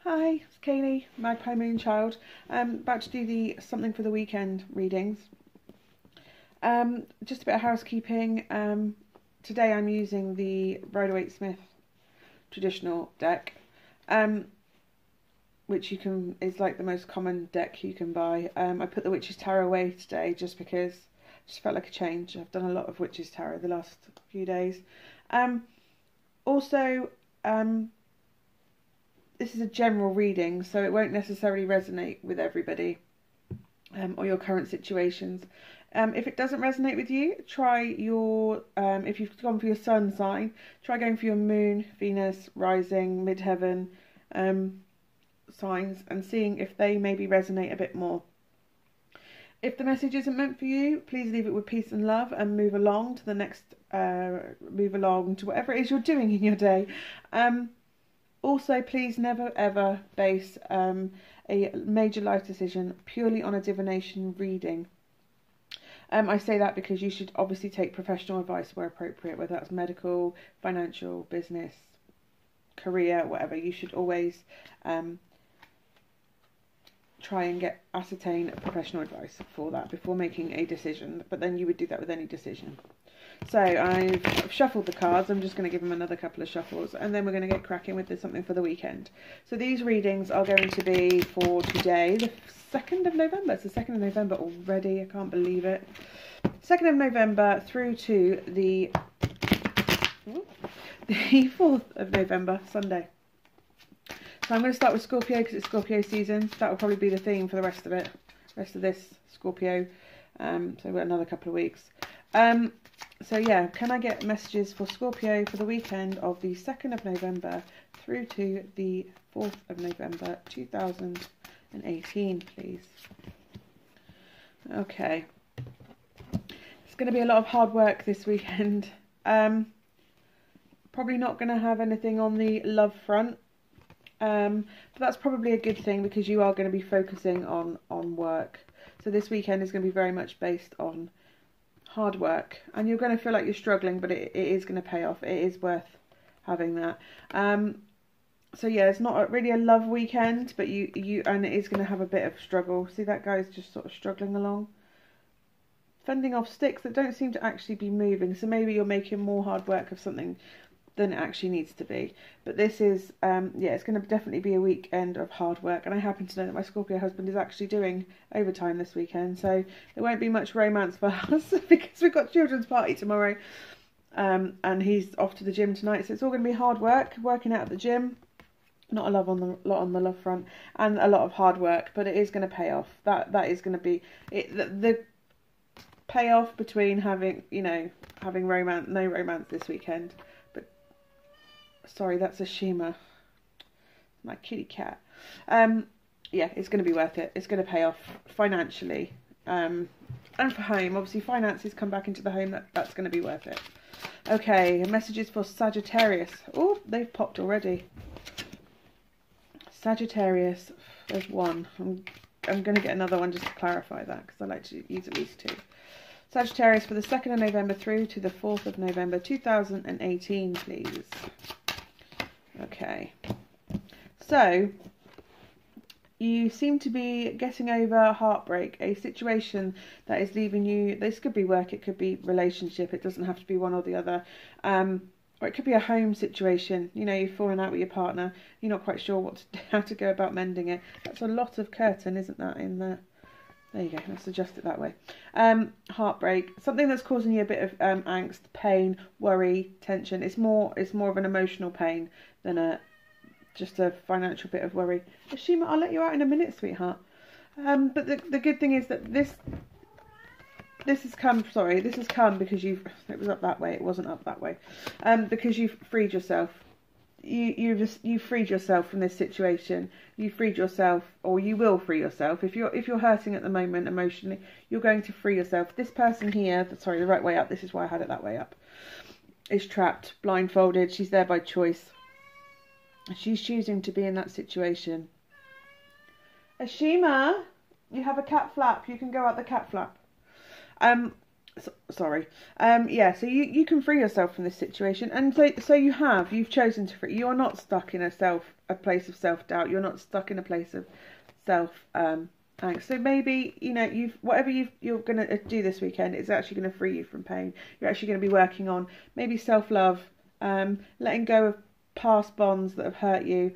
Hi, it's Kayleigh, Magpie Moonchild. About to do the something for the weekend readings. Just a bit of housekeeping. Today I'm using the Rider-Waite-Smith traditional deck, which is like the most common deck you can buy. I put the Witch's Tarot away today just because it just felt like a change. I've done a lot of Witch's Tarot the last few days. Also, this is a general reading, so it won't necessarily resonate with everybody or your current situations. If it doesn't resonate with you, try your, if you've gone for your sun sign, try going for your moon, Venus, rising, midheaven signs and seeing if they maybe resonate a bit more. If the message isn't meant for you, please leave it with peace and love and move along to the next, move along to whatever it is you're doing in your day. Also, please never ever base a major life decision purely on a divination reading. I say that because you should obviously take professional advice where appropriate, whether that's medical, financial, business, career, whatever. You should always try and ascertain professional advice for that before making a decision. But then you would do that with any decision. So I've shuffled the cards. I'm just going to give them another couple of shuffles and then we're going to get cracking with this something for the weekend. So these readings are going to be for today, the 2nd of November. It's the 2nd of November already. I can't believe it. 2nd of November through to the 4th of November, Sunday. So I'm going to start with Scorpio because it's Scorpio season. That will probably be the theme for the rest of it, rest of this Scorpio. So we've got another couple of weeks. So yeah, can I get messages for Scorpio for the weekend of the 2nd of November through to the 4th of November 2018, please? Okay. It's going to be a lot of hard work this weekend. Probably not going to have anything on the love front. But that's probably a good thing because you are going to be focusing on work. So this weekend is going to be very much based on hard work, and you're going to feel like you're struggling, but it is going to pay off. It is worth having that. So yeah, it's not really a love weekend, but and it is going to have a bit of struggle. See, that guy's just sort of struggling along, fending off sticks that don't seem to actually be moving. So maybe you're making more hard work of something than it actually needs to be. But this is, yeah, it's going to definitely be a weekend of hard work. And I happen to know that my Scorpio husband is actually doing overtime this weekend. So there won't be much romance for us because we've got children's party tomorrow. And he's off to the gym tonight. So it's all going to be hard work, working out at the gym. Not a lot on the love front. And a lot of hard work. But it is going to pay off. That is going to be it. The payoff between having, having romance, no romance this weekend. Sorry, that's a Shima, my kitty cat. Yeah, it's going to be worth it. It's going to pay off financially, and for home. Obviously, finances come back into the home. That's going to be worth it. Okay, messages for Sagittarius. Oh, they've popped already. Sagittarius, there's one. I'm going to get another one just to clarify that because I like to use at least two. Sagittarius for the 2nd of November through to the 4th of November 2018, please. Okay, so you seem to be getting over heartbreak, a situation that is leaving you. This could be work, it could be relationship, it doesn't have to be one or the other, or it could be a home situation. You've fallen out with your partner, you're not quite sure how to go about mending it. That's a lot of curtain, isn't that, in there? There you go, let's adjust it that way. Heartbreak, something that's causing you a bit of angst, pain, worry, tension. It's more of an emotional pain than just a financial bit of worry. Ashima, I'll let you out in a minute, sweetheart. But the good thing is that this has come because it was up that way, it wasn't up that way. Because you've freed yourself. You've freed yourself from this situation. You freed yourself, or you will free yourself. If you're hurting at the moment emotionally, you're going to free yourself. This person here, sorry, the right way up, this is why I had it that way up, is trapped, blindfolded. She's there by choice. She's choosing to be in that situation. Ashima, you have a cat flap. You can go out the cat flap. Sorry. Yeah, so you can free yourself from this situation, and so you've chosen to free. You're not stuck in a a place of self-doubt. You're not stuck in a place of angst. So maybe, you know, whatever you're going to do this weekend is actually going to free you from pain. You're actually going to be working on maybe self-love, letting go of past bonds that have hurt you,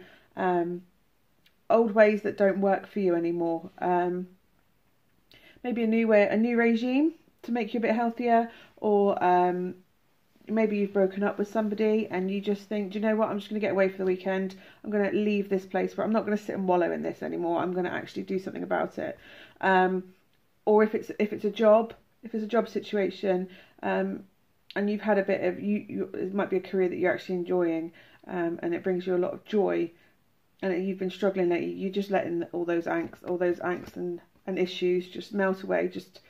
old ways that don't work for you anymore. Maybe a new regime to make you a bit healthier, or maybe you've broken up with somebody and you just think, do you know what, I'm just going to get away for the weekend. I'm going to leave this place where I'm not going to sit and wallow in this anymore. I'm going to actually do something about it. Or if it's a job situation, and you've had a bit of it might be a career that you're actually enjoying, and it brings you a lot of joy, and you've been struggling lately. You just letting all those angst and issues just melt away. Just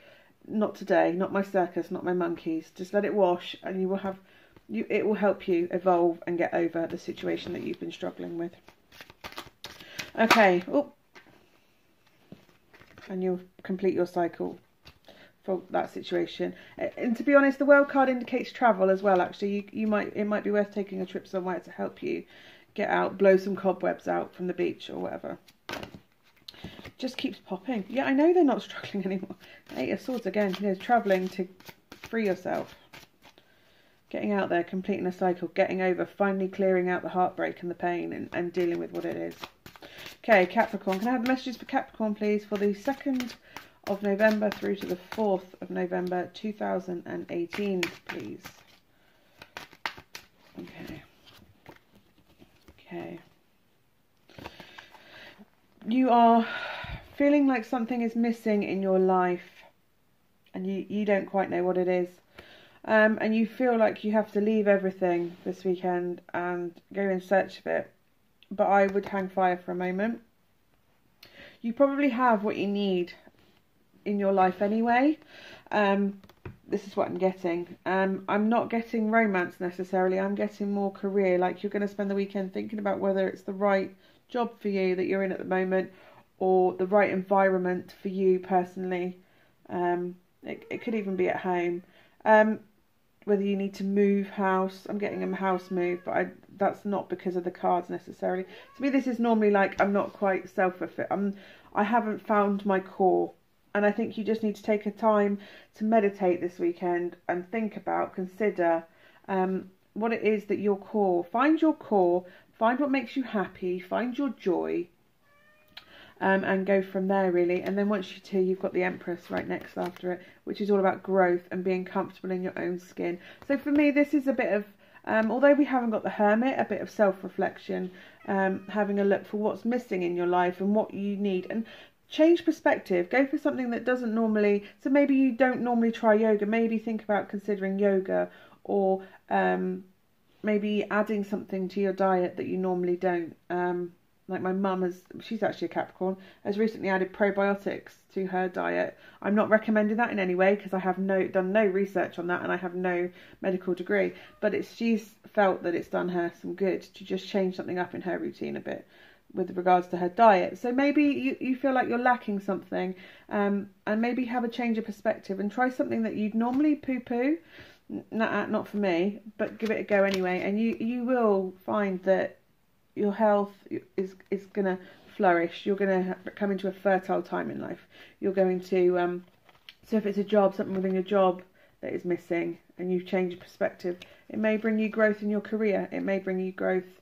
not today, not my circus, not my monkeys. Just let it wash, and it will help you evolve and get over the situation that you've been struggling with. Okay, and you'll complete your cycle for that situation. And to be honest, the World card indicates travel as well. Actually, it might be worth taking a trip somewhere to help you get out, blow some cobwebs out from the beach or whatever. Just keeps popping. Yeah, I know they're not struggling anymore. Eight of Swords again. You know, travelling to free yourself. Getting out there, completing a cycle, getting over, finally clearing out the heartbreak and the pain and dealing with what it is. Okay, Capricorn. Can I have the messages for Capricorn, please, for the 2nd of November through to the 4th of November 2018, please? Okay. You are feeling like something is missing in your life, and you don't quite know what it is, and you feel like you have to leave everything this weekend and go in search of it. But I would hang fire for a moment. You probably have what you need in your life anyway. This is what I'm getting. I'm not getting romance necessarily. I'm getting more career. Like, you're going to spend the weekend thinking about whether it's the right job for you that you're in at the moment, or the right environment for you personally. It could even be at home. Whether you need to move house. I'm getting a house move, but that's not because of the cards necessarily. To me, this is normally like, I'm not quite self-fulfilled. I haven't found my core. And I think you just need to take a time to meditate this weekend and think about, consider what it is that your core. Find your core, find what makes you happy, find your joy, and go from there, really. And then once you've got the Empress right next after it, which is all about growth and being comfortable in your own skin. So for me, this is a bit of, although we haven't got the Hermit, a bit of self-reflection, having a look for what's missing in your life and what you need. And change perspective. Go for something that doesn't normally... So maybe you don't normally try yoga. Maybe think about considering yoga, or maybe adding something to your diet that you normally don't. Like my mum she's actually a Capricorn, has recently added probiotics to her diet. I'm not recommending that in any way because I have done no research on that, and I have no medical degree. But she's felt that it's done her some good to just change something up in her routine a bit with regards to her diet. So maybe you feel like you're lacking something, and maybe have a change of perspective and try something that you'd normally poo-poo. Not for me, but give it a go anyway, and you will find that your health is going to flourish. You're going to come into a fertile time in life. You're going to, so if it's a job, something within your job that is missing, and you've changed your perspective, it may bring you growth in your career. It may bring you growth.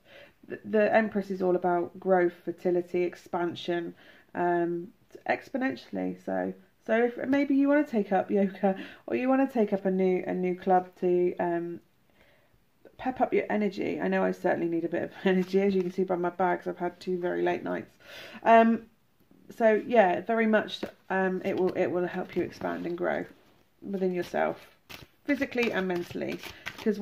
The Empress is all about growth, fertility, expansion, exponentially. So if maybe you want to take up yoga, or you want to take up a new club to pep up your energy. I know I certainly need a bit of energy, as you can see by my bags. I've had 2 very late nights. So yeah, very much it will help you expand and grow within yourself, physically and mentally. Because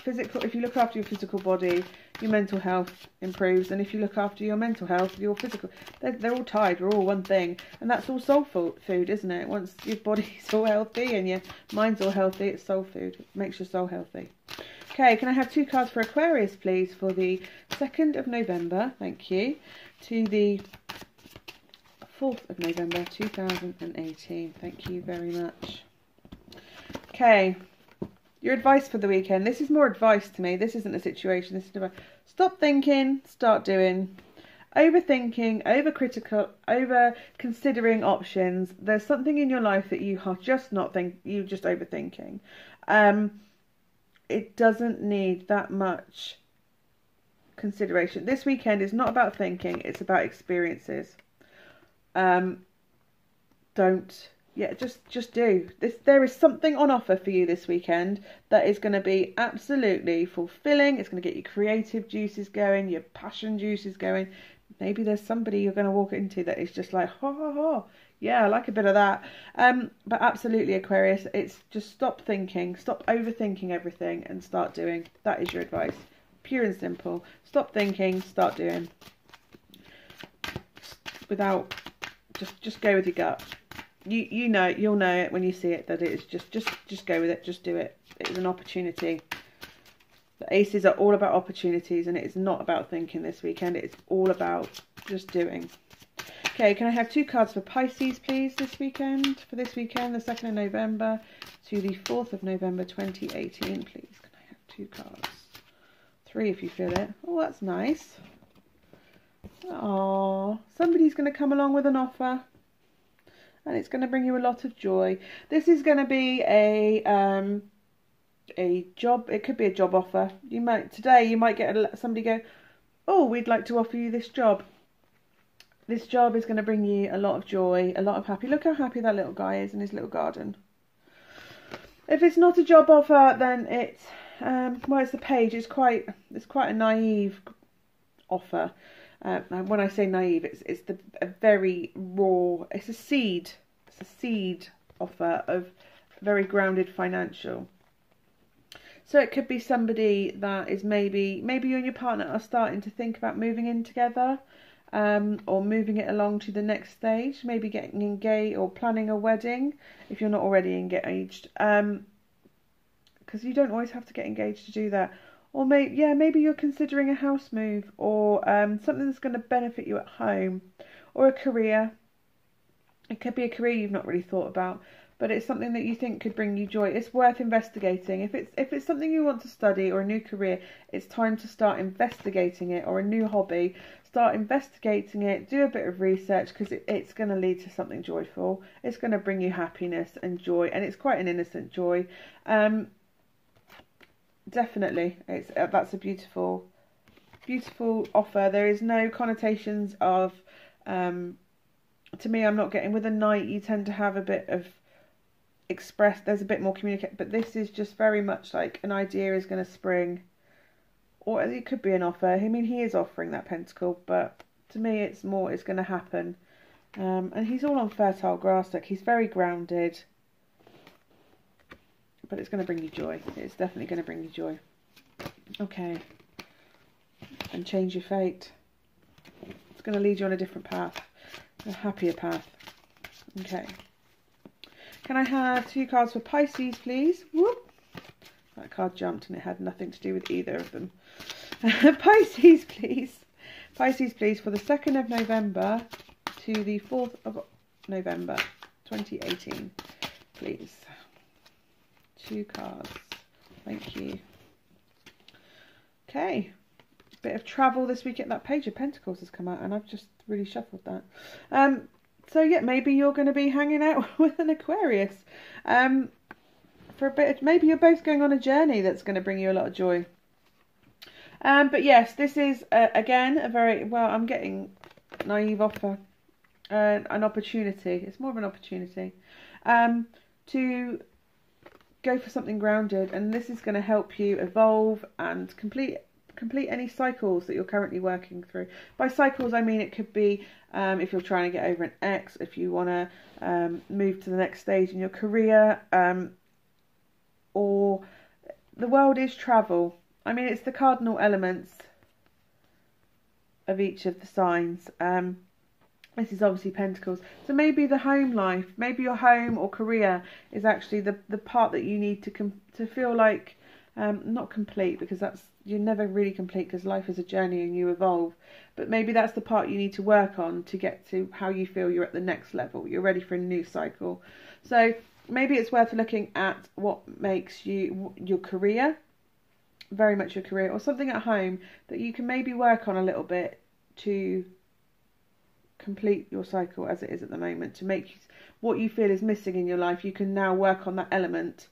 if you look after your physical body, your mental health improves, and if you look after your mental health, your physical, they're all tied. We're all one thing, and that's all soul food, isn't it? Once your body's all healthy and your mind's all healthy, it's soul food. It makes your soul healthy. Okay, can I have 2 cards for Aquarius, please, for the 2nd of November, thank you, to the 4th of November 2018. Thank you very much. Okay. Your advice for the weekend. This is more advice to me. This isn't a situation. This is advice. Stop thinking, start doing. Overthinking, overcritical, over considering options. There's something in your life that you are just not you're just overthinking. It doesn't need that much consideration. This weekend is not about thinking, it's about experiences. Just do this. There is something on offer for you this weekend that is going to be absolutely fulfilling. It's going to get your creative juices going, your passion juices going. Maybe there's somebody you're going to walk into that is just like, ha ha ha, yeah, I like a bit of that. But absolutely, Aquarius, it's just stop thinking, stop overthinking everything and start doing. That is your advice. Pure and simple. Stop thinking, start doing. Without, just go with your gut. You'll know it when you see it, that it is just go with it, just do it. It is an opportunity. The aces are all about opportunities, and it is not about thinking this weekend. It's all about just doing. Okay, can I have 2 cards for Pisces, please, this weekend? For this weekend, the 2nd of November to the 4th of November 2018, please. Can I have 2 cards? 3 if you feel it. Oh, that's nice. Oh, somebody's going to come along with an offer, and it's going to bring you a lot of joy. This is going to be a job. It could be a job offer. You might get somebody go, oh, we'd like to offer you this job. This job is going to bring you a lot of joy, a lot of happy. Look how happy that little guy is in his little garden. If it's not a job offer, then it's it's the page. It's quite a naive offer. And when I say naive, it's a very raw. It's a seed. It's a seed offer of very grounded financial. So it could be somebody that is maybe you and your partner are starting to think about moving in together, or moving it along to the next stage. Maybe getting engaged or planning a wedding if you're not already engaged. Because you don't always have to get engaged to do that. Or maybe you're considering a house move, or something that's going to benefit you at home, or a career. It could be a career you've not really thought about, but it's something that you think could bring you joy. It's worth investigating. If it's something you want to study or a new career, it's time to start investigating it. Or a new hobby, start investigating it. Do a bit of research, because it's going to lead to something joyful. It's going to bring you happiness and joy, and it's quite an innocent joy. Definitely, that's a beautiful offer. There is no connotations of, to me, I'm not getting, with a knight, you tend to have a bit of there's a bit more communicate, but this is just very much like an idea is going to spring, or it could be an offer. I mean, he is offering that pentacle, but to me it's going to happen. And he's all on fertile grass. Like, he's very grounded. But it's going to bring you joy. It's definitely going to bring you joy. Okay. And change your fate. It's going to lead you on a different path. A happier path. Okay. Can I have 2 cards for Pisces, please? Whoop. That card jumped and it had nothing to do with either of them. Pisces, please. Pisces, please, for the 2nd of November to the 4th of November 2018, please. 2 cards. Thank you. Okay. Bit of travel this week. That Page of Pentacles has come out, and I've just really shuffled that. So yeah, maybe you're going to be hanging out with an Aquarius for a bit. Maybe you're both going on a journey that's going to bring you a lot of joy. But yes, this is again a very, well, I'm getting naive offer, an opportunity. It's more of an opportunity to go for something grounded, and this is going to help you evolve and complete any cycles that you're currently working through. By cycles, I mean it could be if you're trying to get over an ex, if you want to move to the next stage in your career, or the world is travel. I mean, it's the cardinal elements of each of the signs. This is obviously Pentacles. So maybe the home life, maybe your home or career is actually the part that you need to feel like, not complete, because you're never really complete, because life is a journey and you evolve. But maybe that's the part you need to work on to get to how you feel you're at the next level. You're ready for a new cycle. So maybe it's worth looking at what makes your career. very much your career, or something at home that you can maybe work on a little bit to complete your cycle as it is at the moment, to make what you feel is missing in your life. You can now work on that element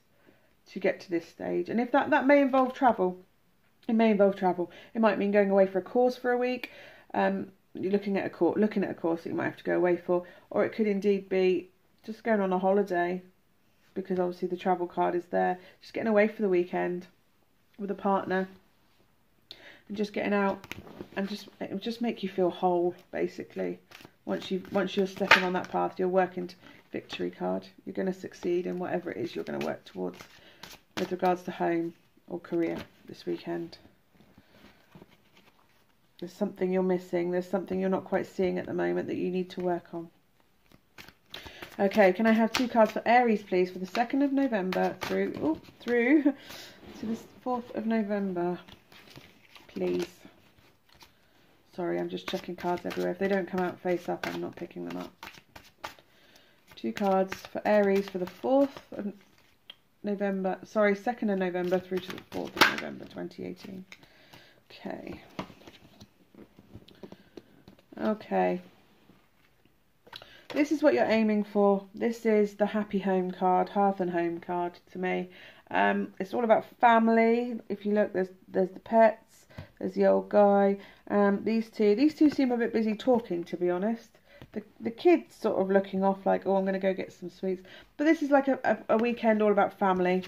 to get to this stage. And if that may involve travel, it may involve travel. It might mean going away for a course for a week. You're looking at a course that you might have to go away for, or it could indeed be just going on a holiday, because obviously the travel card is there. Just getting away for the weekend with a partner, and just getting out, and it will just make you feel whole, basically. Once you're stepping on that path, you're working to victory card. You're going to succeed in whatever it is you're going to work towards with regards to home or career this weekend. There's something you're missing. There's something you're not quite seeing at the moment that you need to work on. Okay, can I have 2 cards for Aries, please, for the 2nd of November through to the 4th of November, please. Sorry, I'm just checking cards everywhere. If they don't come out face up, I'm not picking them up. 2 cards for Aries for the 4th of November, sorry, 2nd of November through to the 4th of November 2018. Okay. Okay. This is what you're aiming for. This is the happy home card, hearth and home card to me. It's all about family. If you look, there's the pets, there's the old guy. These two seem a bit busy talking, to be honest. The kids sort of looking off like, oh, I'm going to go get some sweets. But this is like a weekend all about family.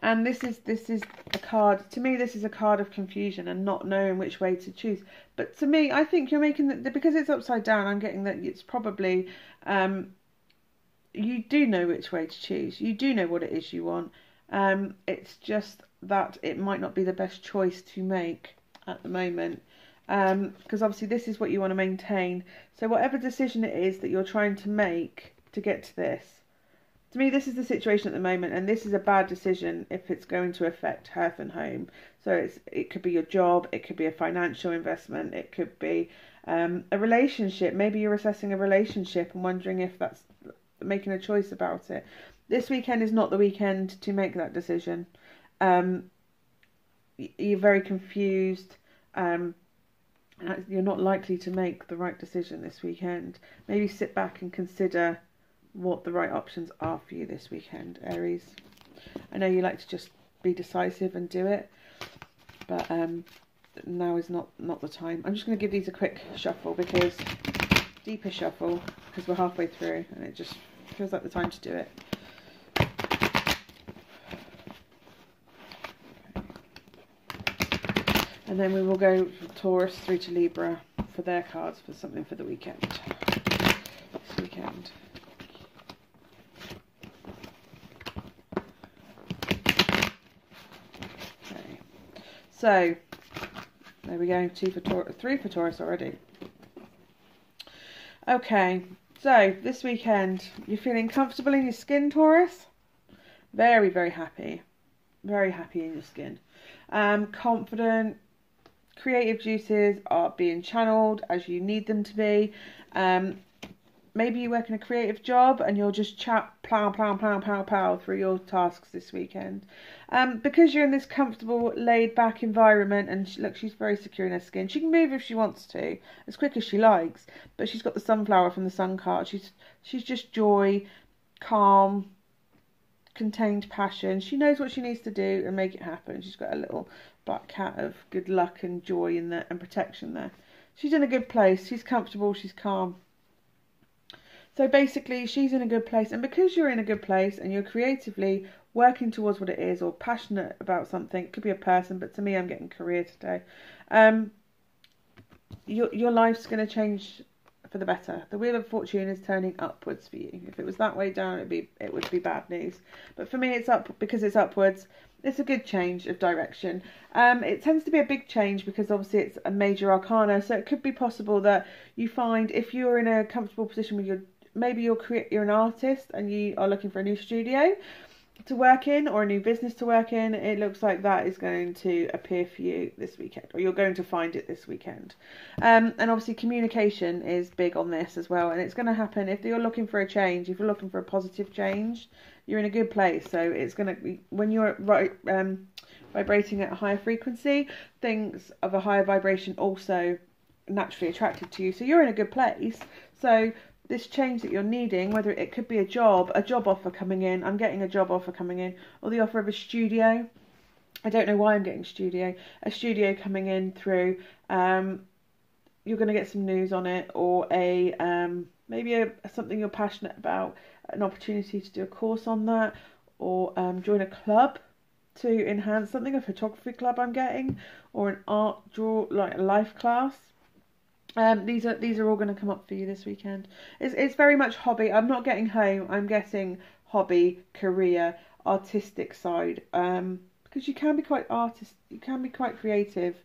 And this is a card, to me, this is a card of confusion and not knowing which way to choose. But to me, I think you're making because it's upside down, I'm getting that it's probably, you do know which way to choose. You do know what it is you want. It's just that it might not be the best choice to make at the moment. Because obviously this is what you want to maintain. So whatever decision it is that you're trying to make to get to this, to me, this is the situation at the moment, and this is a bad decision if it's going to affect hearth and home. So it could be your job, it could be a financial investment, it could be a relationship. Maybe you're assessing a relationship and wondering if that's making a choice about it. This weekend is not the weekend to make that decision. You're very confused. You're not likely to make the right decision this weekend. Maybe sit back and consider what the right options are for you this weekend, Aries. I know you like to just be decisive and do it, but now is not the time. I'm just going to give these a quick shuffle, deeper shuffle, because we're halfway through and it just feels like the time to do it. And then we will go from Taurus through to Libra for their cards for something for the weekend. This weekend. Okay. So, there we go. 3 for Taurus already. Okay. So, this weekend, you're feeling comfortable in your skin, Taurus? Very, very happy. Very happy in your skin. Confident. Creative juices are being channeled as you need them to be. Maybe you work in a creative job and you'll just plow through your tasks this weekend. Because you're in this comfortable, laid-back environment, and look, she's very secure in her skin. She can move if she wants to, as quick as she likes, but she's got the sunflower from the sun card. She's just joy, calm, contained passion. She knows what she needs to do and make it happen. She's got a little black cat of good luck and joy in there and protection there. She's in a good place. She's comfortable. She's calm. So basically, she's in a good place. And because you're in a good place and you're creatively working towards what it is, or passionate about something, it could be a person, but to me, I'm getting career today. Your life's going to change for the better. The wheel of fortune is turning upwards for you. If it was that way down, it would be bad news. But for me, it's up because it's upwards. It's a good change of direction. It tends to be a big change because obviously it's a major arcana. So it could be possible that you find, if you're in a comfortable position with maybe you're an artist and you are looking for a new studio to work in or a new business to work in, it looks like that is going to appear for you this weekend, or you're going to find it this weekend. And obviously communication is big on this as well, and it's going to happen if you're looking for a change. If you're looking for a positive change, you're in a good place. So it's going to be when you're vibrating at a higher frequency, things of a higher vibration also naturally attracted to you. So you're in a good place. So this change that you're needing, whether it could be a job offer coming in, I'm getting a job offer coming in, or the offer of a studio. I don't know why I'm getting a studio coming in through, you're going to get some news on it, or maybe something you're passionate about, an opportunity to do a course on that, or join a club to enhance something, a photography club I'm getting, or an art like a life class. These are all going to come up for you this weekend. It's very much hobby. I'm not getting home. I'm getting hobby, career, artistic side. Because you can be quite creative.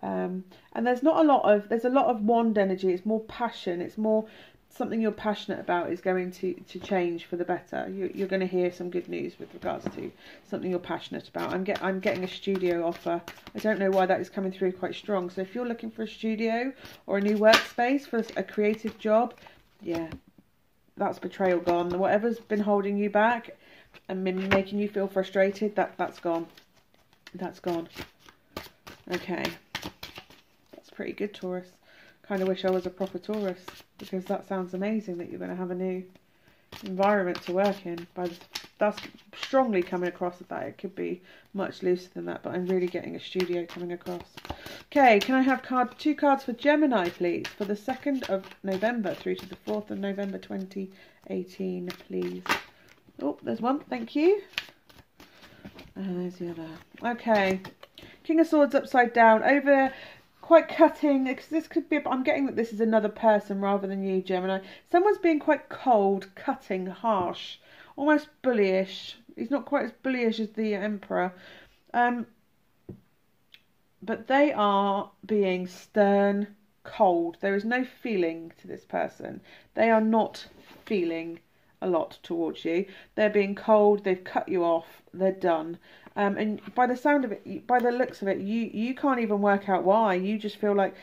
And there's a lot of wand energy. It's more passion. It's more something you're passionate about is going to change for the better. You're going to hear some good news with regards to something you're passionate about. I'm getting a studio offer. I don't know why that is coming through quite strong. So if you're looking for a studio or a new workspace for a creative job, yeah, that's betrayal gone. Whatever's been holding you back and been making you feel frustrated, that's gone. That's gone. Okay. That's pretty good, Taurus. Kind of wish I was a proper Taurus, because that sounds amazing that you're going to have a new environment to work in. That's strongly coming across that. It could be much looser than that, but I'm really getting a studio coming across. Okay, can I have two cards for Gemini, please, for the 2nd of November through to the 4th of November 2018, please? Oh, there's one. Thank you. And there's the other. Okay. King of Swords upside down. Over... quite cutting, because this could be, I'm getting that this is another person rather than you, Gemini. Someone's being quite cold, cutting, harsh, almost bullyish. He's not quite as bullyish as the Emperor. But they are being stern, cold. There is no feeling to this person. They are not feeling a lot towards you. They're being cold, they've cut you off, they're done. And by the sound of it, by the looks of it, you can't even work out why. You just feel like,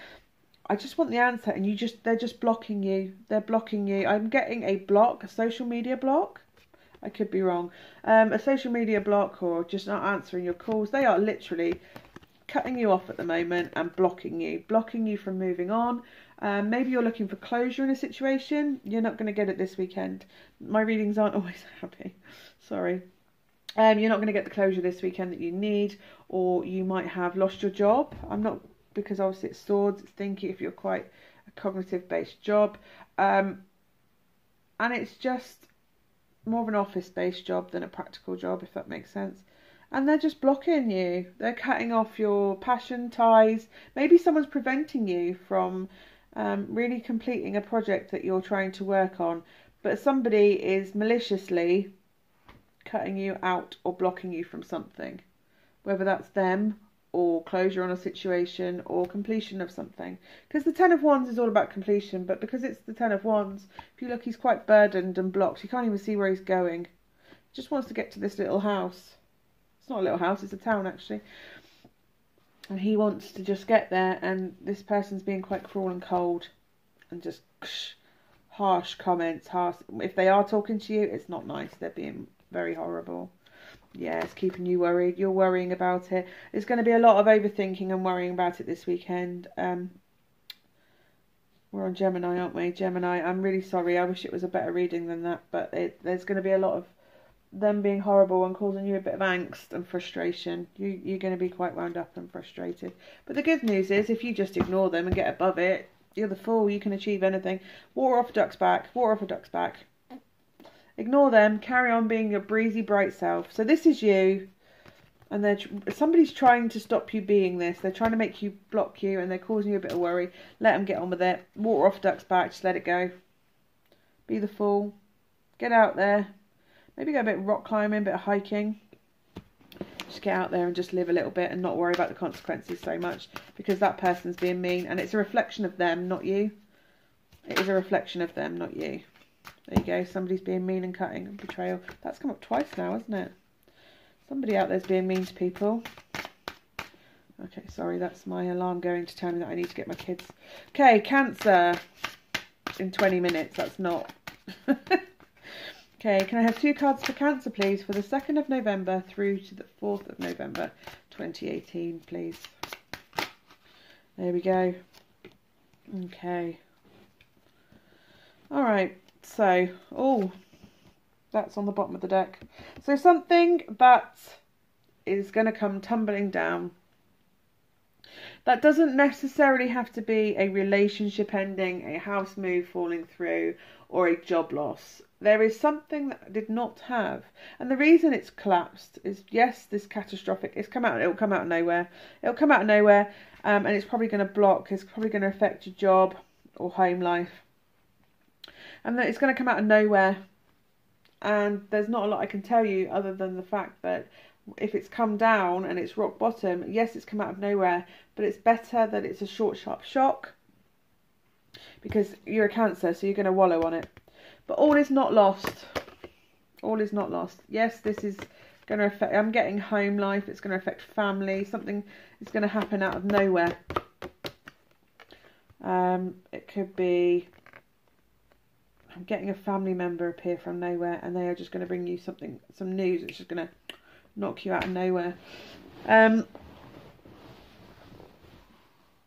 I just want the answer, and they're just blocking you. They're blocking you. I'm getting a block, a social media block. I could be wrong. A social media block, or just not answering your calls. They are literally cutting you off at the moment and blocking you from moving on. Maybe you're looking for closure in a situation. You're not going to get it this weekend. My readings aren't always happy. Sorry. You're not going to get the closure this weekend that you need, or you might have lost your job. I'm not, because obviously it's swords, it's thinking if you're quite a cognitive-based job. And it's just more of an office-based job than a practical job, if that makes sense. And they're just blocking you. They're cutting off your passion ties. Maybe someone's preventing you from really completing a project that you're trying to work on. But somebody is maliciously cutting you out or blocking you from something, whether that's them or closure on a situation or completion of something, because the 10 of Wands is all about completion, but because it's the 10 of Wands, if you look, he's quite burdened and blocked. You can't even see where he's going. He just wants to get to this little house. It's not a little house, it's a town actually, and he wants to just get there, and this person's being quite cruel and cold and just harsh comments, harsh. If they are talking to you, it's not nice. They're being very horrible. Yeah, it's keeping you worried. You're worrying about it. There's going to be a lot of overthinking and worrying about it this weekend. We're on Gemini, aren't we? Gemini, I'm really sorry. I wish it was a better reading than that. But there's going to be a lot of them being horrible and causing you a bit of angst and frustration. You're going to be quite wound up and frustrated. But the good news is, if you just ignore them and get above it, you're the fool. You can achieve anything. Water off a duck's back. Water off a duck's back. Ignore them, carry on being your breezy, bright self. So this is you, and somebody's trying to stop you being this. They're trying to make you, block you, and they're causing you a bit of worry. Let them get on with it. Water off duck's back, just let it go. Be the fool. Get out there. Maybe go a bit of rock climbing, a bit of hiking. Just get out there and just live a little bit and not worry about the consequences so much, because that person's being mean, and it's a reflection of them, not you. It is a reflection of them, not you. There you go, somebody's being mean and cutting and betrayal. That's come up twice now, hasn't it? Somebody out there's being mean to people. Okay, sorry, that's my alarm going to tell me that I need to get my kids. Okay, Cancer. In 20 minutes, that's not. Okay, can I have 2 cards for Cancer, please, for the 2nd of November through to the 4th of November, 2018, please. There we go. Okay. All right. So, oh, that's on the bottom of the deck. So something that is going to come tumbling down. That doesn't necessarily have to be a relationship ending, a house move falling through, or a job loss. There is something that I did not have. And the reason it's collapsed is, yes, this catastrophic, it'll come out of nowhere. It'll come out of nowhere, and it's probably going to block, it's probably going to affect your job or home life. And that it's going to come out of nowhere. And there's not a lot I can tell you other than the fact that if it's come down and it's rock bottom, yes, it's come out of nowhere, but it's better that it's a short, sharp shock, because you're a Cancer, so you're going to wallow on it. But all is not lost. All is not lost. Yes, this is going to affect, I'm getting home life, it's going to affect family, something is going to happen out of nowhere. It could be, I'm getting a family member appear from nowhere, and they are just going to bring you something, some news. It's just going to knock you out of nowhere.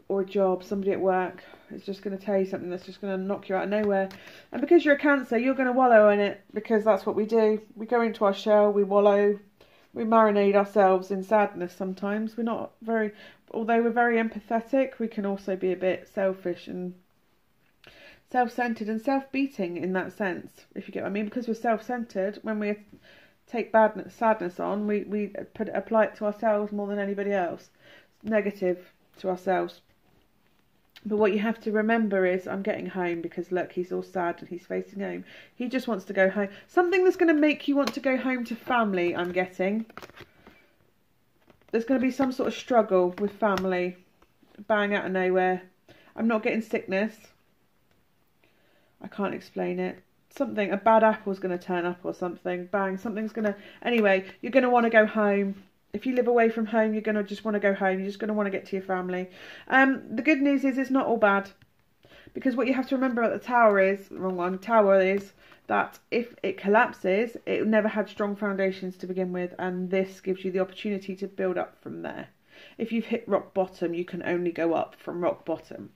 Or a job, somebody at work is just going to tell you something that's just going to knock you out of nowhere. And because you're a Cancer, you're going to wallow in it, because that's what we do. We go into our shell, we wallow, we marinate ourselves in sadness sometimes. We're not very, although we're very empathetic, we can also be a bit selfish and self-centered and self-beating in that sense, if you get what I mean. Because we're self-centered, when we take sadness on, we apply it to ourselves more than anybody else. It's negative to ourselves. But what you have to remember is, I'm getting home because look, he's all sad and he's facing home. He just wants to go home. Something that's going to make you want to go home to family, I'm getting. There's going to be some sort of struggle with family. Bang out of nowhere. I'm not getting sickness. I can't explain it. Something, a bad apple's going to turn up or something. Bang, something's going to... Anyway, you're going to want to go home. If you live away from home, you're going to just want to go home. You're just going to want to get to your family. The good news is it's not all bad. Because what you have to remember about the tower is, wrong one, tower is that if it collapses, it never had strong foundations to begin with. And this gives you the opportunity to build up from there. If you've hit rock bottom, you can only go up from rock bottom.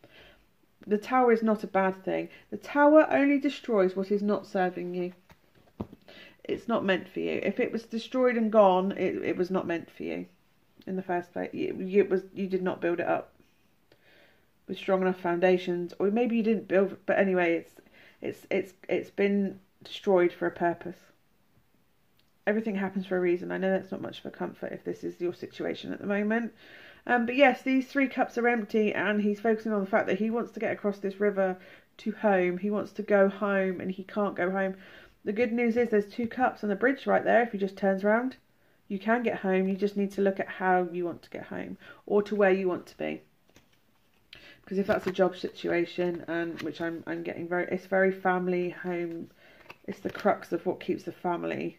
The tower is not a bad thing. The tower only destroys what is not serving you. It's not meant for you. If it was destroyed and gone, it was not meant for you in the first place. You did not build it up with strong enough foundations, or maybe you didn't build. But anyway, it's been destroyed for a purpose. Everything happens for a reason. I know that's not much of a comfort if this is your situation at the moment. But yes, these 3 cups are empty, and he's focusing on the fact that he wants to get across this river to home. He wants to go home, and he can't go home. The good news is there's 2 cups on the bridge right there. If he just turns around, you can get home. You just need to look at how you want to get home, or to where you want to be. Because if that's a job situation, and which I'm getting it's very family, home. It's the crux of what keeps the family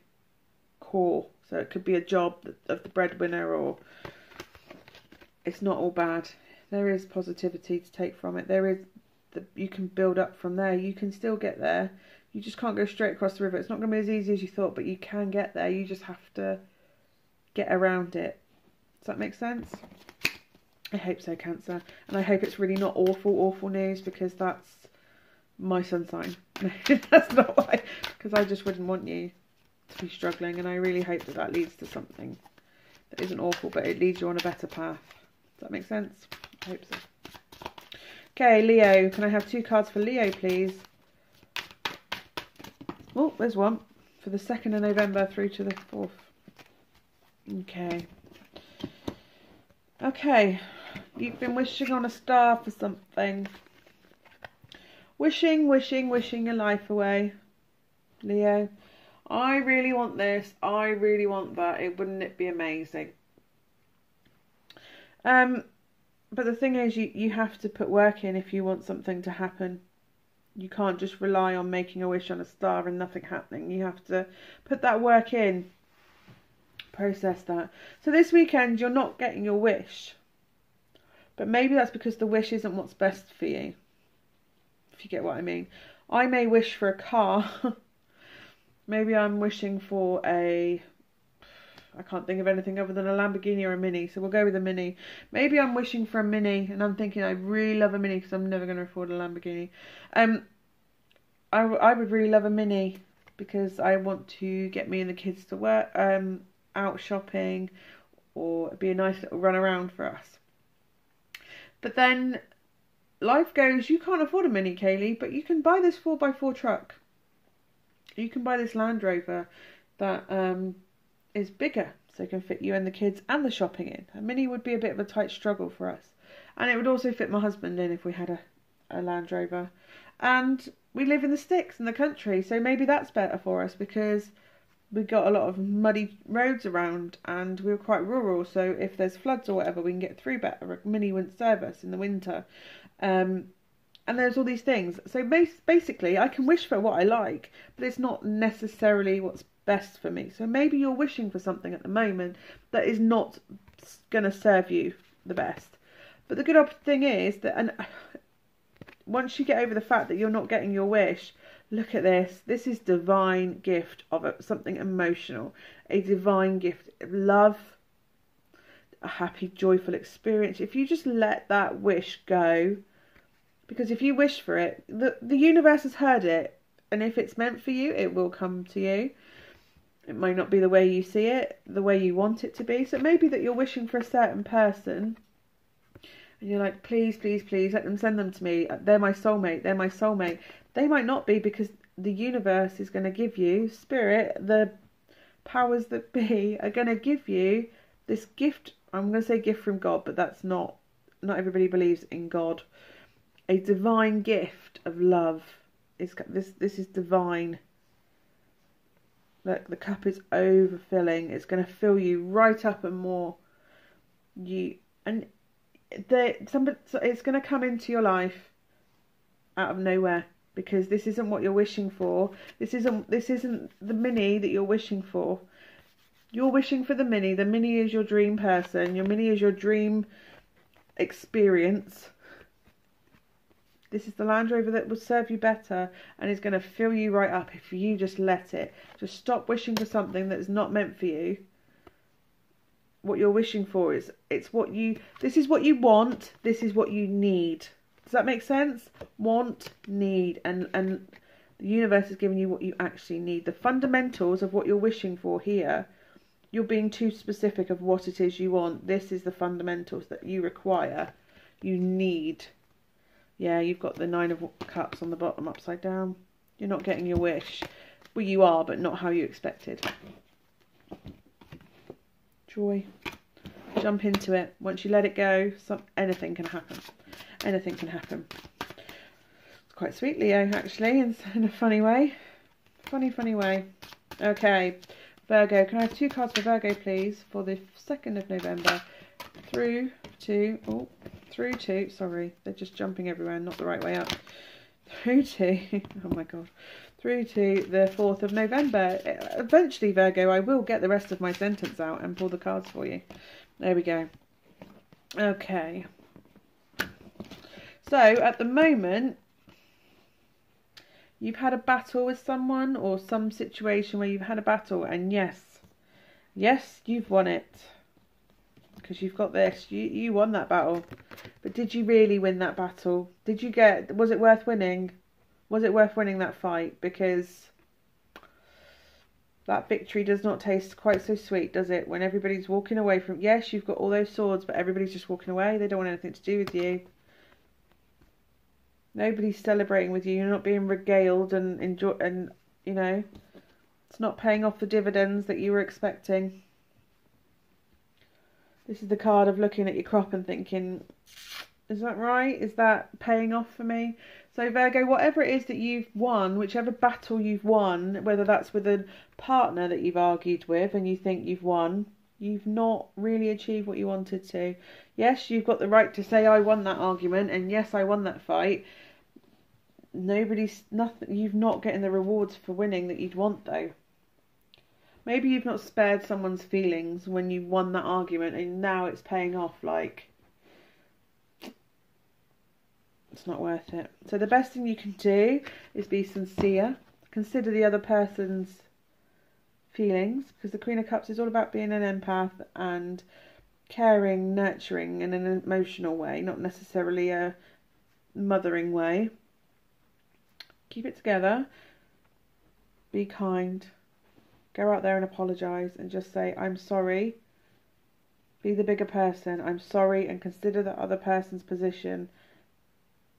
core. So it could be a job of the breadwinner, or it's not all bad. There is positivity to take from it. There is you can build up from there. You can still get there. You just can't go straight across the river. It's not going to be as easy as you thought, but you can get there. You just have to get around it. Does that make sense? I hope so, Cancer. And I hope it's really not awful news, because that's my sun sign. That's not why. Because I just wouldn't want you to be struggling. And I really hope that that leads to something that isn't awful, but it leads you on a better path. Does that make sense? I hope so. Okay, Leo. Can I have 2 cards for Leo, please? Oh, there's one for the 2nd of November through to the 4th. Okay. Okay. You've been wishing on a star for something. Wishing your life away, Leo. I really want this. I really want that. Wouldn't it be amazing? But the thing is, you have to put work in if you want something to happen. You can't just rely on making a wish on a star and nothing happening. You have to put that work in. Process that. So this weekend, you're not getting your wish. But maybe that's because the wish isn't what's best for you. If you get what I mean. I may wish for a car. Maybe I'm wishing for a I can't think of anything other than a Lamborghini or a Mini, so we'll go with a Mini. Maybe I'm wishing for a Mini, and I'm thinking I really love a Mini because I'm never going to afford a Lamborghini. I would really love a Mini because I want to get me and the kids to work, out shopping, or it'd be a nice little run around for us. But then life goes, you can't afford a Mini, Kayleigh, but you can buy this 4x4 truck. You can buy this Land Rover that is bigger, so it can fit you and the kids and the shopping in. A Mini would be a bit of a tight struggle for us. And it would also fit my husband in if we had a Land Rover. And we live in the sticks, in the country, so maybe that's better for us because we've got a lot of muddy roads around and we're quite rural, so if there's floods or whatever, we can get through better. A Mini wouldn't serve us in the winter. And there's all these things. So basically, I can wish for what I like, but it's not necessarily what's best for me. So maybe you're wishing for something at the moment that is not going to serve you the best. But the good thing is that, and once you get over the fact that you're not getting your wish, look at this. This is divine gift of something emotional. A divine gift of love, a happy, joyful experience. If you just let that wish go, because if you wish for it, the universe has heard it. And if it's meant for you, it will come to you. It might not be the way you see it, the way you want it to be. So it may be that you're wishing for a certain person. And you're like, please, please, please, let them send them to me. They're my soulmate. They're my soulmate. They might not be, because the universe is going to give you, spirit, the powers that be are going to give you this gift. I'm going to say gift from God, but that's not everybody believes in God. A divine gift of love. This is divine. Look, the cup is overfilling. It's going to fill you right up and more. It's going to come into your life out of nowhere, because this isn't what you're wishing for. This isn't the Mini that you're wishing for. You're wishing for the Mini. The Mini is your dream person. Your Mini is your dream experience. This is the Land Rover that will serve you better and is going to fill you right up if you just let it. Just stop wishing for something that is not meant for you. What you're wishing for this is what you want, this is what you need. Does that make sense? Want, need, and the universe is giving you what you actually need. The fundamentals of what you're wishing for here, you're being too specific of what it is you want. This is the fundamentals that you require, you need. Yeah, you've got the 9 of Cups on the bottom upside down. You're not getting your wish. Well, you are, but not how you expected. Joy. Jump into it. Once you let it go, anything can happen. Anything can happen. It's quite sweet, Leo, actually, in a funny way. Funny way. Okay, Virgo. Can I have 2 cards for Virgo, please, for the 2nd of November through to... sorry, they're just jumping everywhere, not the right way up. Through to the 4th of November. Eventually, Virgo, I will get the rest of my sentence out and pull the cards for you. There we go. Okay. So, at the moment, you've had a battle with someone or some situation where you've had a battle, and yes, you've won it. Because you've got this. You won that battle. But did you really win that battle? Was it worth winning? Was it worth winning that fight? Because that victory does not taste quite so sweet, does it? When everybody's walking away from... Yes, you've got all those swords, but everybody's just walking away. They don't want anything to do with you. Nobody's celebrating with you. You're not being regaled and enjoy, and you know, it's not paying off the dividends that you were expecting. This is the card of looking at your crop and thinking, is that right? Is that paying off for me? So Virgo, whatever it is that you've won, whichever battle you've won, whether that's with a partner that you've argued with and you think you've won, you've not really achieved what you wanted to. Yes, you've got the right to say, I won that argument, and yes, I won that fight. You're not getting the rewards for winning that you'd want, though. Maybe you've not spared someone's feelings when you won that argument and now it's paying off, like, it's not worth it. So the best thing you can do is be sincere. Consider the other person's feelings, because the Queen of Cups is all about being an empath and caring, nurturing in an emotional way, not necessarily a mothering way. Keep it together. Be kind. Go out there and apologise and just say, I'm sorry. Be the bigger person. I'm sorry, and consider the other person's position.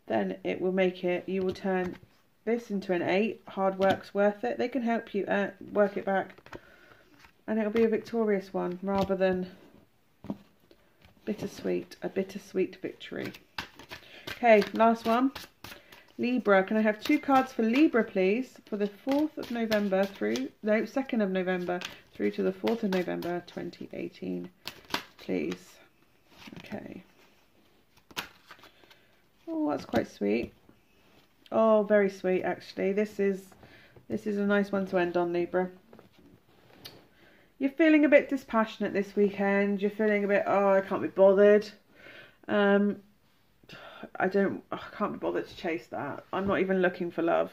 Then it will make it, you will turn this into an 8. Hard work's worth it. They can help you work it back. And it'll be a victorious one rather than bittersweet. A bittersweet victory. Okay, last one. Libra. Can I have 2 cards for Libra, please? For the 4th of November through... No, 2nd of November through to the 4th of November 2018. Please. Okay. Oh, that's quite sweet. Oh, very sweet, actually. This is a nice one to end on, Libra. You're feeling a bit dispassionate this weekend. You're feeling a bit, oh, I can't be bothered. I can't be bothered to chase that. I'm not even looking for love.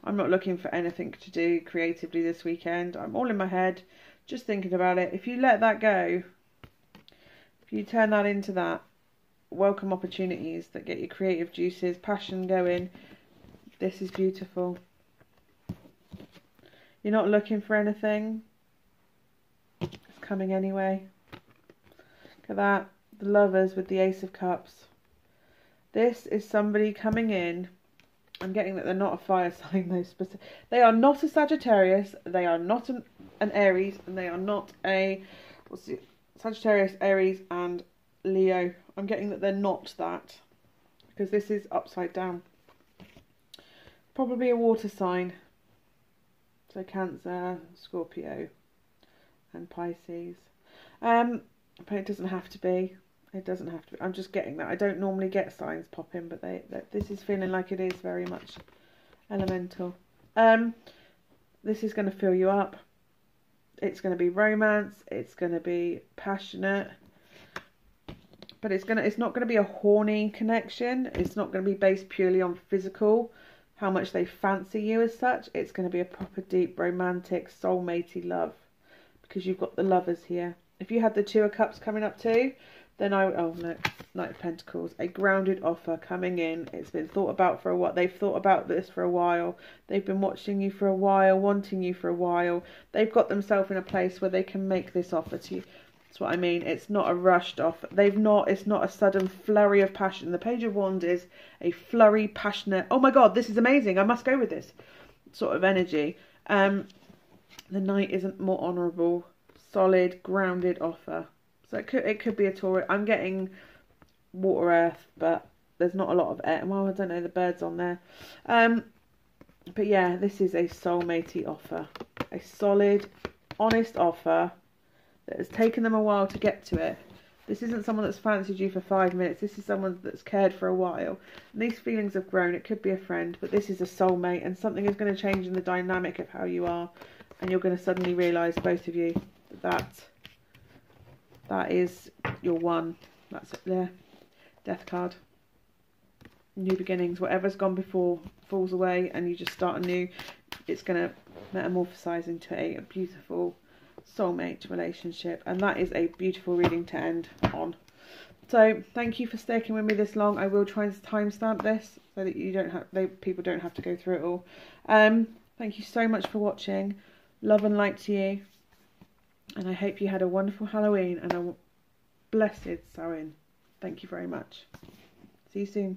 I'm not looking for anything to do creatively this weekend. I'm all in my head, just thinking about it. If you let that go, if you turn that into that, welcome opportunities that get your creative juices, passion going. This is beautiful. You're not looking for anything. It's coming anyway. Look at that. The Lovers with the Ace of Cups. This is somebody coming in. I'm getting that they're not a fire sign, though. They are not a Sagittarius. They are not an Aries. And they are not a... Sagittarius, Aries and Leo. I'm getting that they're not that. Because this is upside down. Probably a water sign. So Cancer, Scorpio and Pisces. But it doesn't have to be. It doesn't have to be. I'm just getting that. I don't normally get signs pop in, but this is feeling like it is very much elemental. This is going to fill you up. It's going to be romance. It's going to be passionate. But it's not going to be a horny connection. It's not going to be based purely on physical, how much they fancy you as such. It's going to be a proper deep romantic soulmatey love, because you've got the Lovers here. If you had the 2 of Cups coming up too, then oh no, Knight of Pentacles, a grounded offer coming in. It's been thought about for a while. They've thought about this for a while. They've been watching you for a while, wanting you for a while. They've got themselves in a place where they can make this offer to you. That's what I mean. It's not a rushed offer. It's not a sudden flurry of passion. The Page of Wands is a flurry, passionate, oh my God, this is amazing, I must go with this sort of energy. The Knight isn't more honourable, solid, grounded offer. So it could be a Taurus. I'm getting water, earth, but there's not a lot of air. Well, I don't know, the bird's on there. But yeah, this is a soulmatey offer. A solid, honest offer that has taken them a while to get to it. This isn't someone that's fancied you for 5 minutes. This is someone that's cared for a while. And these feelings have grown. It could be a friend, but this is a soulmate, and something is going to change in the dynamic of how you are. And you're going to suddenly realise, both of you, that is your one. That's it there. Death card. New beginnings. Whatever's gone before falls away and you just start anew. It's going to metamorphosize into a beautiful soulmate relationship. And that is a beautiful reading to end on. So thank you for sticking with me this long. I will try and timestamp this so that people don't have to go through it all. Thank you so much for watching. Love and light to you. And I hope you had a wonderful Halloween and a blessed Samhain. Thank you very much. See you soon.